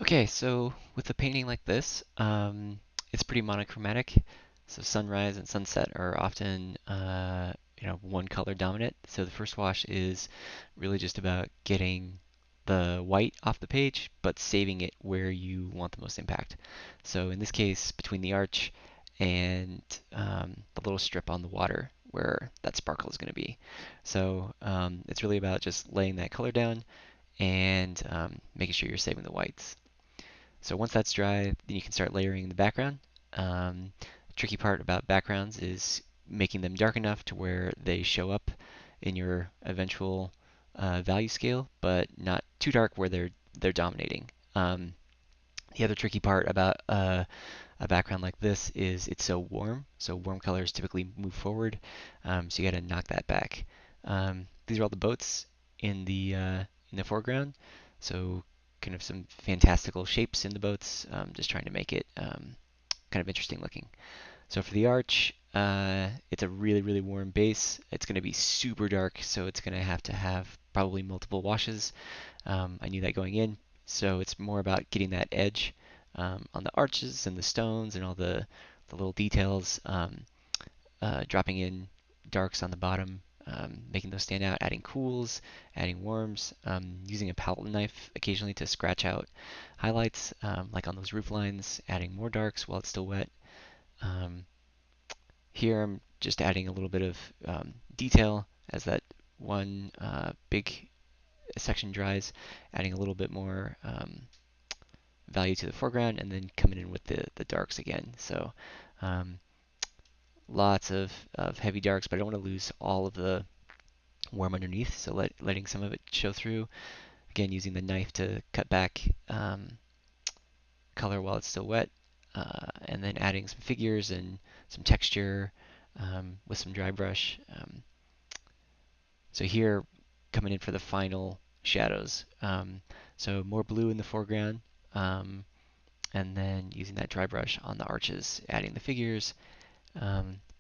Okay, so with a painting like this, it's pretty monochromatic. So sunrise and sunset are often, one color dominant. So the first wash is really just about getting the white off the page, but saving it where you want the most impact. So in this case, between the arch and the little strip on the water where that sparkle is going to be. So it's really about just laying that color down and making sure you're saving the whites. So once that's dry, then you can start layering the background. The tricky part about backgrounds is making them dark enough to where they show up in your eventual value scale, but not too dark where they're dominating. The other tricky part about a background like this is it's so warm. So warm colors typically move forward. So you got to knock that back. These are all the boats in the foreground. So kind of some fantastical shapes in the boats. Just trying to make it kind of interesting looking. So for the arch, it's a really warm base. It's going to be super dark, so it's going to have probably multiple washes. I knew that going in, so it's more about getting that edge on the arches and the stones and all the little details, dropping in darks on the bottom, making those stand out, adding cools, adding warms, using a palette knife occasionally to scratch out highlights, like on those roof lines, adding more darks while it's still wet. Um, Here I'm just adding a little bit of detail as that one big section dries, adding a little bit more value to the foreground, and then coming in with the darks again. So um, lots of heavy darks, but I don't want to lose all of the warm underneath, so letting some of it show through. Again, using the knife to cut back color while it's still wet, and then adding some figures and some texture with some dry brush. So here, coming in for the final shadows. So more blue in the foreground, um, and then using that dry brush on the arches, adding the figures,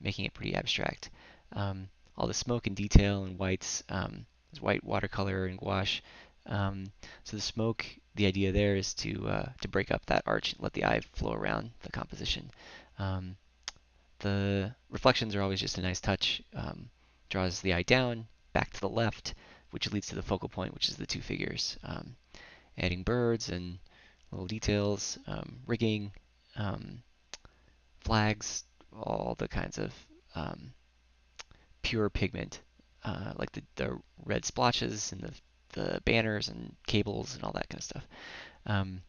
making it pretty abstract. All the smoke and detail and whites, is white watercolor and gouache. So the smoke, the idea there is to break up that arch and let the eye flow around the composition. Um, the reflections are always just a nice touch. Draws the eye down, back to the left, which leads to the focal point, which is the two figures. Adding birds and little details, rigging, um, flags, all the kinds of um, pure pigment, like the red splotches and the banners and cables and all that kind of stuff. Um,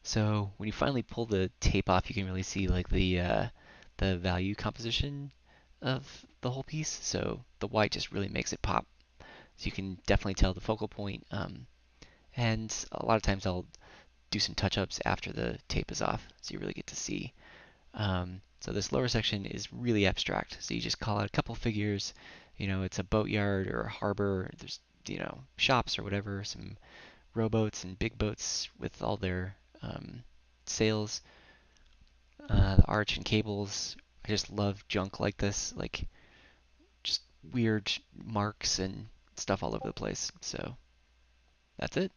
so when you finally pull the tape off, you can really see like the value composition of the whole piece. So the white just really makes it pop. So you can definitely tell the focal point. And a lot of times I'll do some touch-ups after the tape is off, so you really get to see. So this lower section is really abstract. So you just call out a couple figures. It's a boatyard or a harbor. There's shops or whatever, some rowboats and big boats with all their sails, the arch and cables. I just love junk like this, like just weird marks and stuff all over the place. So that's it.